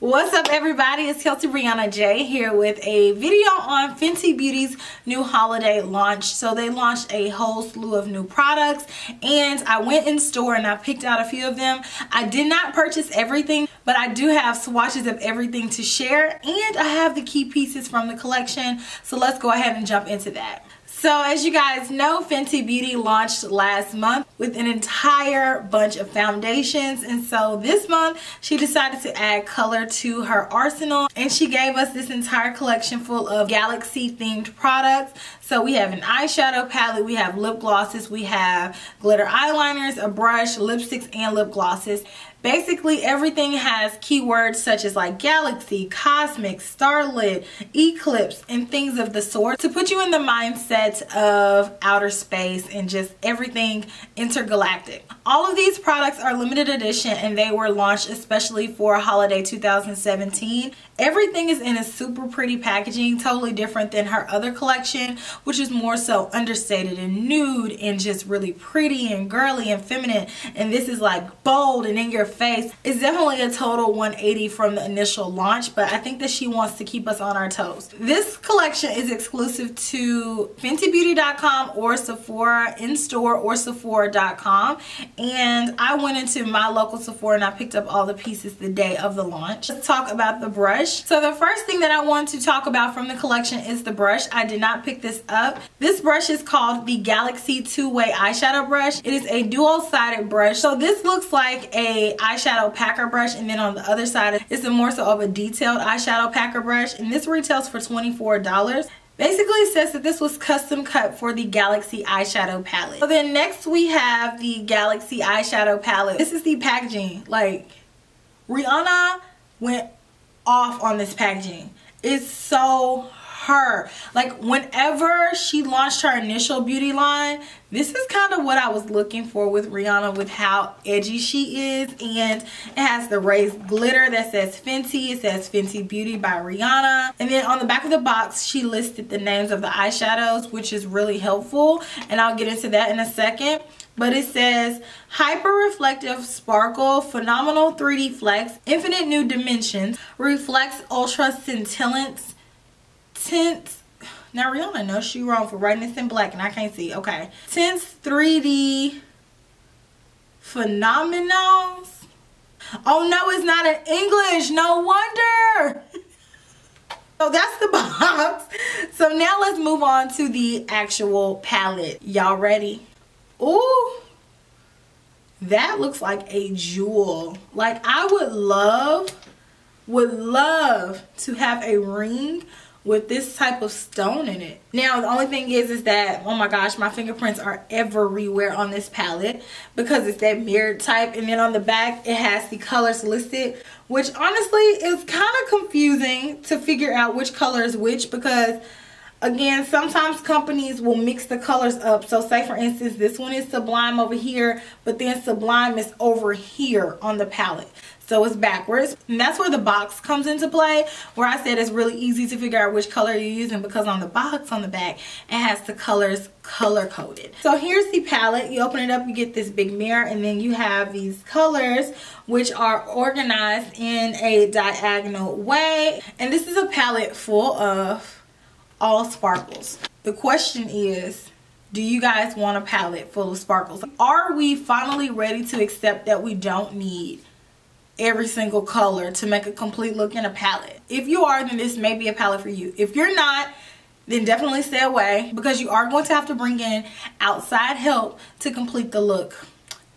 What's up everybody, it's KelseeBrianaJai here with a video on Fenty Beauty's new holiday launch. So they launched a whole slew of new products and I went in store and I picked out a few of them. I did not purchase everything, but I do have swatches of everything to share and I have the key pieces from the collection. So let's go ahead and jump into that. So as you guys know, Fenty Beauty launched last month with an entire bunch of foundations, and so this month she decided to add color to her arsenal and she gave us this entire collection full of galaxy themed products. So we have an eyeshadow palette, we have lip glosses, we have glitter eyeliners, a brush, lipsticks, and lip glosses. Basically everything has keywords such as like galaxy, cosmic, starlit, eclipse, and things of the sort to put you in the mindset of outer space and just everything intergalactic. All of these products are limited edition and they were launched especially for holiday 2017. Everything is in a super pretty packaging, totally different than her other collection, which is more so understated and nude and just really pretty and girly and feminine. And this is like bold and in your face. It's definitely a total 180 from the initial launch, but I think that she wants to keep us on our toes. This collection is exclusive to FentyBeauty.com or Sephora in-store or Sephora.com. And I went into my local Sephora and I picked up all the pieces the day of the launch. Let's talk about the brush. So the first thing that I want to talk about from the collection is the brush. I did not pick this up. This brush is called the Galaxy Two-Way Eyeshadow Brush. It is a dual-sided brush. So this looks like a eyeshadow packer brush, and then on the other side it's a more so of a detailed eyeshadow packer brush, and this retails for $24. Basically it says that this was custom cut for the Galaxy eyeshadow palette. So then next we have the Galaxy eyeshadow palette. This is the packaging. Like, Rihanna went off on this packaging. It's so her. Like, whenever she launched her initial beauty line, this is kind of what I was looking for with Rihanna, with how edgy she is. And it has the raised glitter that says Fenty. It says Fenty Beauty by Rihanna. And then on the back of the box she listed the names of the eyeshadows, which is really helpful, and I'll get into that in a second. But it says Hyper Reflective Sparkle, Phenomenal 3D Flex, Infinite New Dimensions, Reflects Ultra Scintillant Tints. Now Rihanna knows she wrong for writing this in black and I can't see. Okay. Tints 3D Phenomenals. Oh no, it's not in English. No wonder. So that's the box. So now let's move on to the actual palette. Y'all ready? Ooh, that looks like a jewel. Like, I would love to have a ring with this type of stone in it. Now the only thing is that, oh my gosh, my fingerprints are everywhere on this palette because it's that mirrored type. And then on the back it has the colors listed, which honestly is kind of confusing to figure out which color is which, because again, sometimes companies will mix the colors up. So say for instance, this one is Sublime over here, but then Sublime is over here on the palette. So it's backwards. And that's where the box comes into play, where I said it's really easy to figure out which color you're using, because on the box on the back, it has the colors color coded. So here's the palette. You open it up, you get this big mirror, and then you have these colors which are organized in a diagonal way. And this is a palette full of all sparkles. The question is, do you guys want a palette full of sparkles? Are we finally ready to accept that we don't need every single color to make a complete look in a palette? If you are, then this may be a palette for you. If you're not, then definitely stay away, because you are going to have to bring in outside help to complete the look.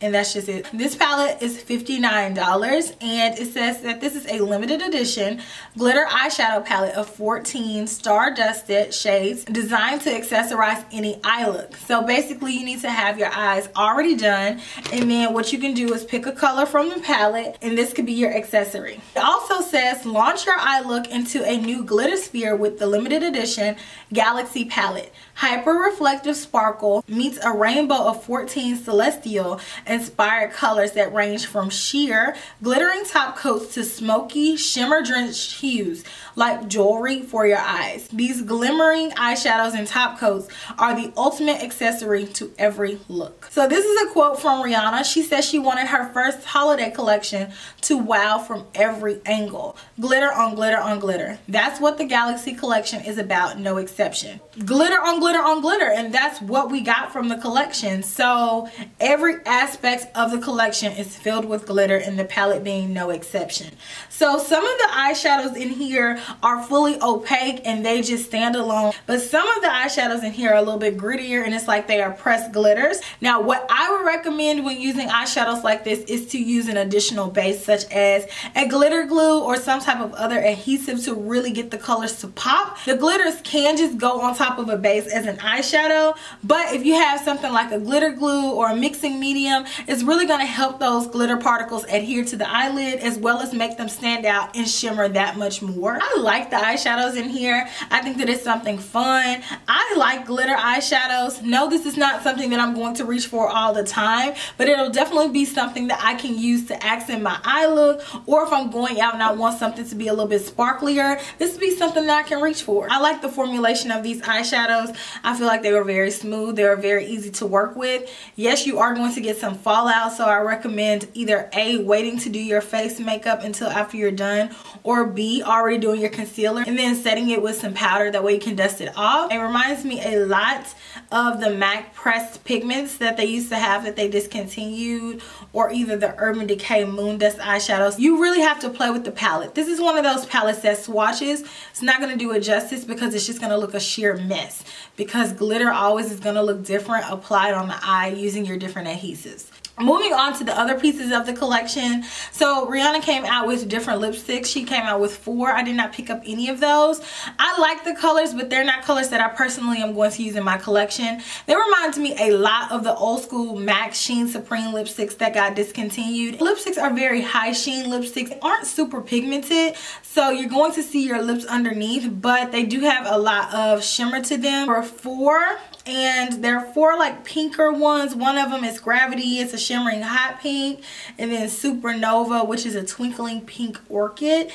And that's just it. This palette is $59 and it says that this is a limited edition glitter eyeshadow palette of 14 star-dusted shades designed to accessorize any eye look. So basically you need to have your eyes already done, and then what you can do is pick a color from the palette and this could be your accessory. It also says launch your eye look into a new glitter sphere with the limited edition Galaxy palette. Hyper Reflective Sparkle meets a rainbow of 14 celestial inspired colors that range from sheer, glittering top coats to smoky, shimmer-drenched hues like jewelry for your eyes. These glimmering eyeshadows and top coats are the ultimate accessory to every look. So this is a quote from Rihanna. She says she wanted her first holiday collection to wow from every angle. Glitter on glitter on glitter. That's what the Galaxy collection is about, no exception. Glitter on glitter on glitter, and that's what we got from the collection. So every aspect of the collection is filled with glitter, and the palette being no exception. So some of the eyeshadows in here are fully opaque and they just stand alone, but some of the eyeshadows in here are a little bit grittier and it's like they are pressed glitters. Now what I would recommend when using eyeshadows like this is to use an additional base such as a glitter glue or some type of other adhesive to really get the colors to pop. The glitters can just go on top of a base as an eyeshadow, but if you have something like a glitter glue or a mixing medium, it's really going to help those glitter particles adhere to the eyelid as well as make them stand out and shimmer that much more. I like the eyeshadows in here. I think that it's something fun. I like glitter eyeshadows. No, this is not something that I'm going to reach for all the time, but it'll definitely be something that I can use to accent my eye look, or if I'm going out and I want something to be a little bit sparklier, this would be something that I can reach for. I like the formulation of these eyeshadows. I feel like they were very smooth. They were very easy to work with. Yes, you are going to get some fallout, so I recommend either A, waiting to do your face makeup until after you're done, or B, already doing your concealer and then setting it with some powder, that way you can dust it off. It reminds me a lot of the MAC pressed pigments that they used to have that they discontinued, or either the Urban Decay Moon Dust eyeshadows. You really have to play with the palette. This is one of those palettes that swatches. It's not going to do it justice because it's just going to look a sheer mess, because glitter always is going to look different applied on the eye using your different adhesives. Moving on to the other pieces of the collection. So Rihanna came out with different lipsticks. She came out with 4. I did not pick up any of those. I like the colors, but they're not colors that I personally am going to use in my collection. They remind me a lot of the old school MAC Sheen Supreme lipsticks that got discontinued. Lipsticks are very high sheen lipsticks. They aren't super pigmented, so you're going to see your lips underneath, but they do have a lot of shimmer to them. For 4, and there are 4 like pinker ones. One of them is Gravity. It's a shimmering hot pink, and then Supernova, which is a twinkling pink orchid.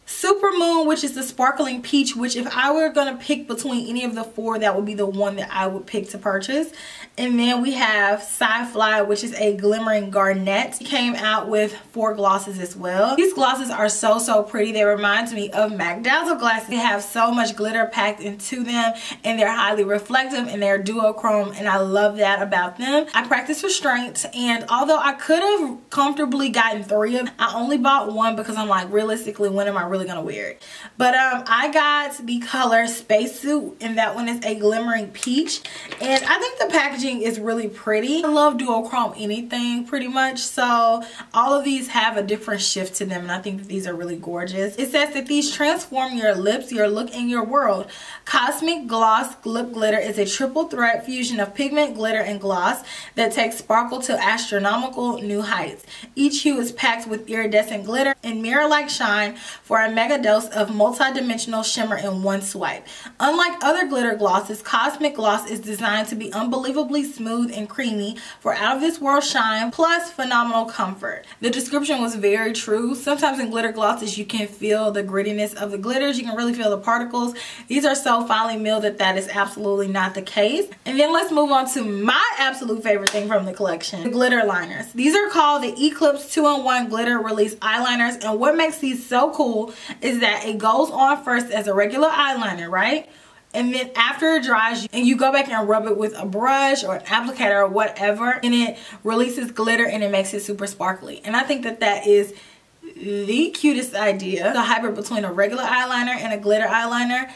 Super Moon, which is the sparkling peach, which if I were going to pick between any of the 4, that would be the one that I would pick to purchase. And then we have Sci-Fly, which is a glimmering garnet. It came out with 4 glosses as well. These glosses are so pretty. They remind me of MAC Dazzle glasses. They have so much glitter packed into them, and they're highly reflective, and they're duochrome, and I love that about them. I practice restraint, and although I could have comfortably gotten 3 of them, I only bought 1 because I'm like, realistically, when am I really gonna wear it? But I got the color Spacesuit, and that one is a glimmering peach, and I think the packaging is really pretty. I love duochrome anything pretty much, so all of these have a different shift to them, and I think that these are really gorgeous. It says that these transform your lips, your look, and your world. Cosmic Gloss Lip Glitter is a triple threat fusion of pigment, glitter, and gloss that takes sparkle to astronomical new heights. Each hue is packed with iridescent glitter and mirror-like shine for a mega dose of multi-dimensional shimmer in one swipe. Unlike other glitter glosses, Cosmic Gloss is designed to be unbelievably smooth and creamy for out-of-this-world shine plus phenomenal comfort. The description was very true. Sometimes in glitter glosses you can feel the grittiness of the glitters. You can really feel the particles. These are so finely milled that that is absolutely not the case. And then let's move on to my absolute favorite thing from the collection, the glitter liners. These are called the Eclipse 2-in-1 Glitter Release Eyeliners, and what makes these so cool is that it goes on first as a regular eyeliner, right? And then after it dries, and you go back and rub it with a brush or an applicator or whatever, and it releases glitter and it makes it super sparkly. And I think that that is the cutest idea, the hybrid between a regular eyeliner and a glitter eyeliner.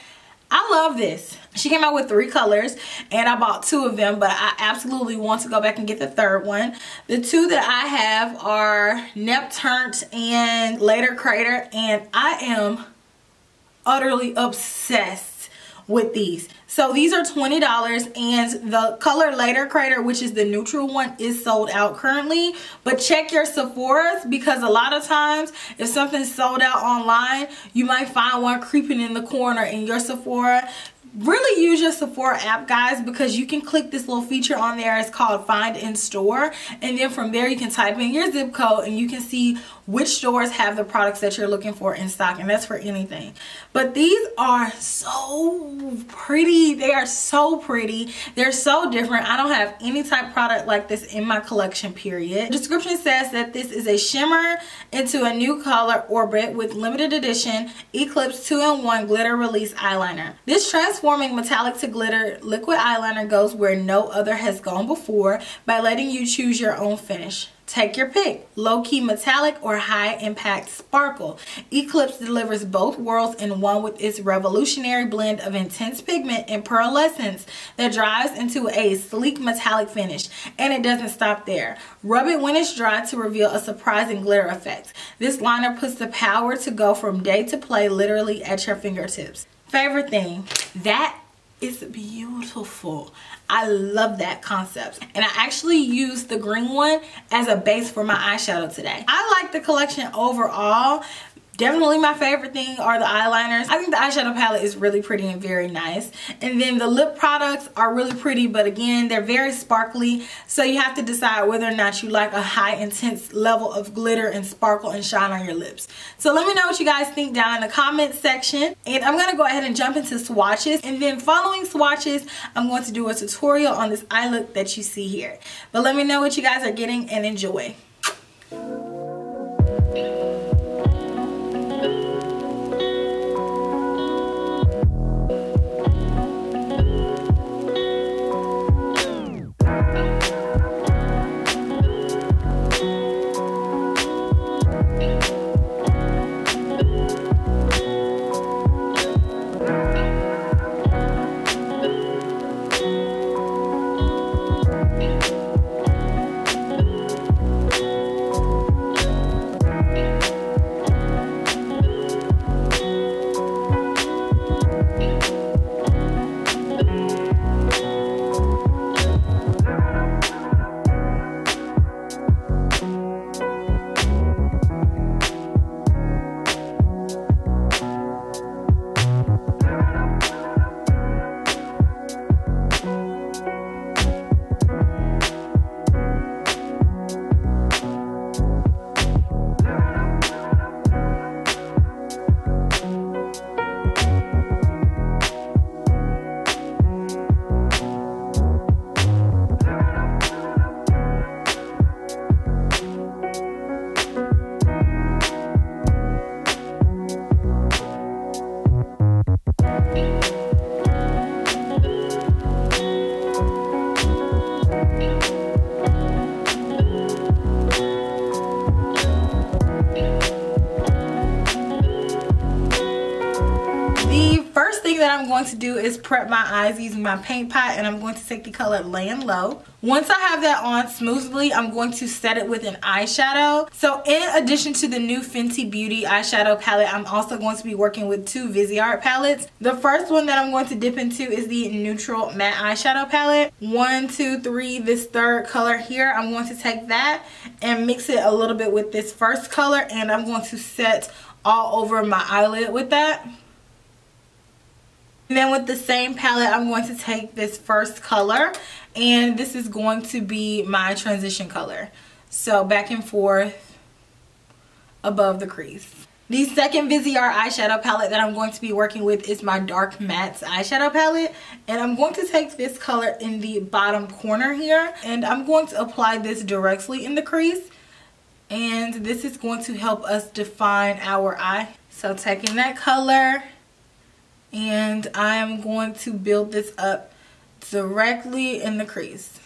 I love this. She came out with 3 colors, and I bought 2 of them, but I absolutely want to go back and get the 3rd one. The 2 that I have are Nepturnt and Later Crater, and I am utterly obsessed with these. So these are $20, and the color Later Crater, which is the neutral one, is sold out currently. But check your Sephora's, because a lot of times if something's sold out online, you might find one creeping in the corner in your Sephora. Really use your Sephora app, guys, because you can click this little feature on there. It's called Find in Store, and then from there you can type in your zip code and you can see which stores have the products that you're looking for in stock, and that's for anything. But these are so pretty. They are so pretty. They're so different. I don't have any type of product like this in my collection, period. The description says that this is a shimmer into a new color orbit with limited edition Eclipse 2-in-1 glitter release eyeliner. This transforming metallic to glitter liquid eyeliner goes where no other has gone before by letting you choose your own finish. Take your pick, low-key metallic or high-impact sparkle. Eclipse delivers both worlds in one with its revolutionary blend of intense pigment and pearlescence that drives into a sleek metallic finish. And it doesn't stop there. Rub it when it's dry to reveal a surprising glitter effect. This liner puts the power to go from day to play literally at your fingertips. Favorite thing, that is beautiful. I love that concept, and I actually used the green one as a base for my eyeshadow today. I like the collection overall. Definitely my favorite thing are the eyeliners. I think the eyeshadow palette is really pretty and very nice. And then the lip products are really pretty, but again, they're very sparkly. So you have to decide whether or not you like a high intense level of glitter and sparkle and shine on your lips. So let me know what you guys think down in the comments section. And I'm going to go ahead and jump into swatches. And then following swatches, I'm going to do a tutorial on this eye look that you see here. But let me know what you guys are getting and enjoy. That I'm going to do is prep my eyes using my paint pot, and I'm going to take the color Laying Low. Once I have that on smoothly, I'm going to set it with an eyeshadow. So in addition to the new Fenty Beauty eyeshadow palette, I'm also going to be working with two Viseart palettes. The first one that I'm going to dip into is the neutral matte eyeshadow palette. 1, 2, 3, this third color here. I'm going to take that and mix it a little bit with this first color, and I'm going to set all over my eyelid with that. And then with the same palette, I'm going to take this first color, and this is going to be my transition color. So back and forth above the crease. The second Viseart eyeshadow palette that I'm going to be working with is my Dark Matte eyeshadow palette. And I'm going to take this color in the bottom corner here, and I'm going to apply this directly in the crease. And this is going to help us define our eye. So taking that color, and I am going to build this up directly in the crease.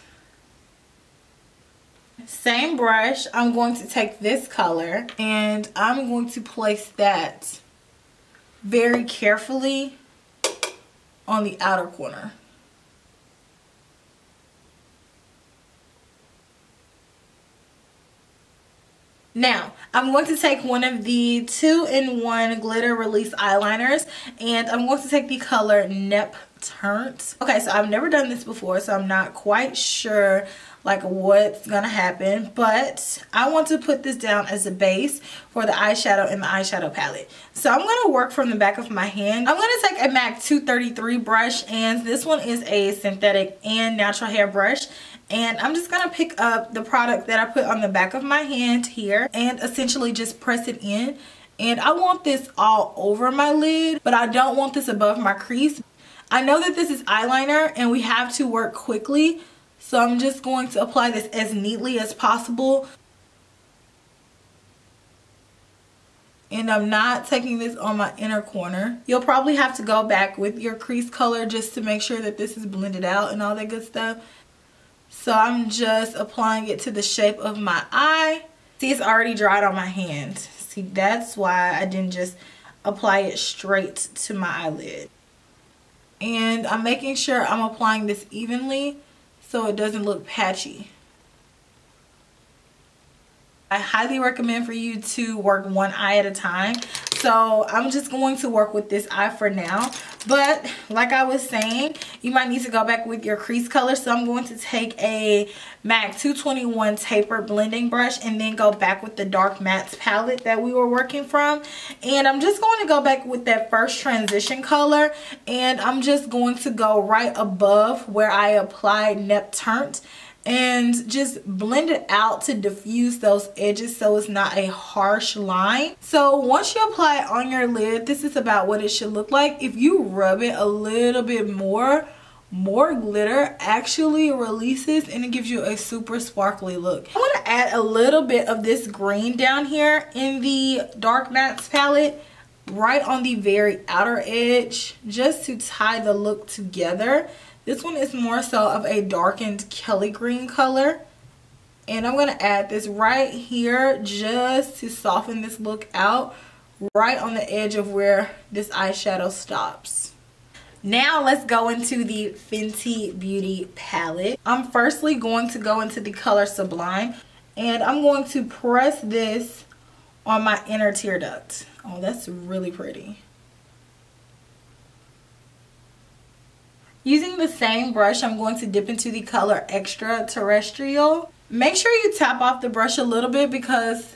Same brush, I'm going to take this color and I'm going to place that very carefully on the outer corner. Now, I'm going to take one of the 2-in-1 glitter release eyeliners, and I'm going to take the color Nep turned. Okay, so I've never done this before, so I'm not quite sure like what's gonna happen, but I want to put this down as a base for the eyeshadow in the eyeshadow palette. So I'm gonna work from the back of my hand. I'm gonna take a MAC 233 brush, and this one is a synthetic and natural hair brush, and I'm just gonna pick up the product that I put on the back of my hand here and essentially just press it in. And I want this all over my lid, but I don't want this above my crease. I know that this is eyeliner and we have to work quickly, so I'm just going to apply this as neatly as possible. And I'm not taking this on my inner corner. You'll probably have to go back with your crease color just to make sure that this is blended out and all that good stuff. So I'm just applying it to the shape of my eye. See, it's already dried on my hand. See, that's why I didn't just apply it straight to my eyelid. And I'm making sure I'm applying this evenly so it doesn't look patchy. I highly recommend for you to work one eye at a time. So I'm just going to work with this eye for now. But like I was saying, you might need to go back with your crease color. So I'm going to take a MAC 221 tapered blending brush and then go back with the dark mattes palette that we were working from. And I'm just going to go back with that first transition color. And I'm just going to go right above where I applied Nep Turnt and just blend it out to diffuse those edges so it's not a harsh line. So once you apply it on your lid, this is about what it should look like. If you rub it a little bit more glitter actually releases and it gives you a super sparkly look. I want to add a little bit of this green down here in the dark mattes palette right on the very outer edge just to tie the look together. This one is more so of a darkened Kelly green color. And I'm going to add this right here just to soften this look out right on the edge of where this eyeshadow stops. Now let's go into the Fenty Beauty palette. I'm firstly going to go into the color Sublime. And I'm going to press this on my inner tear duct. Oh, that's really pretty. Using the same brush, I'm going to dip into the color Extraterrestrial. Make sure you tap off the brush a little bit because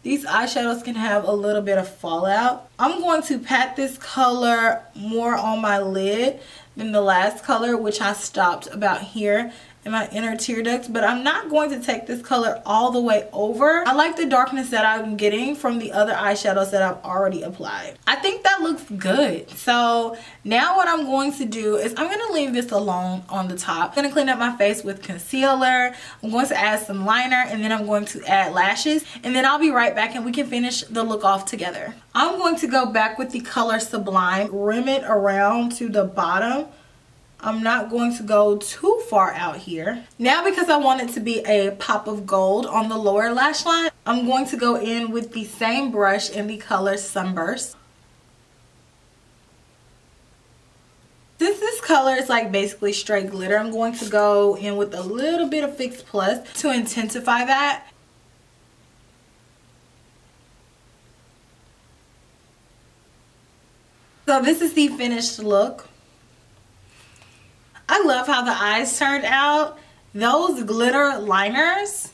these eyeshadows can have a little bit of fallout. I'm going to pat this color more on my lid than the last color, which I stopped about here in my inner tear duct, but I'm not going to take this color all the way over. I like the darkness that I'm getting from the other eyeshadows that I've already applied. I think that looks good. So now what I'm going to do is I'm going to leave this alone on the top. I'm going to clean up my face with concealer. I'm going to add some liner and then I'm going to add lashes, and then I'll be right back and we can finish the look off together. I'm going to go back with the color Sublime, rim it around to the bottom. I'm not going to go too far out here. Now, because I want it to be a pop of gold on the lower lash line, I'm going to go in with the same brush in the color Sunburst. Since this color is like basically straight glitter, I'm going to go in with a little bit of Fix Plus to intensify that. So this is the finished look. I love how the eyes turned out. Those glitter liners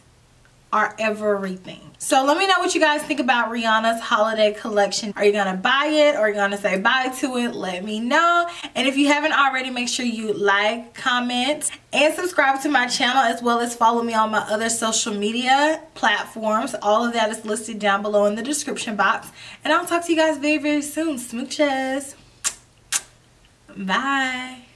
are everything. So let me know what you guys think about Rihanna's holiday collection. Are you gonna buy it or are you gonna say bye to it? Let me know. And if you haven't already, make sure you like, comment, and subscribe to my channel, as well as follow me on my other social media platforms. All of that is listed down below in the description box. And I'll talk to you guys very, very soon. Smooches. Bye.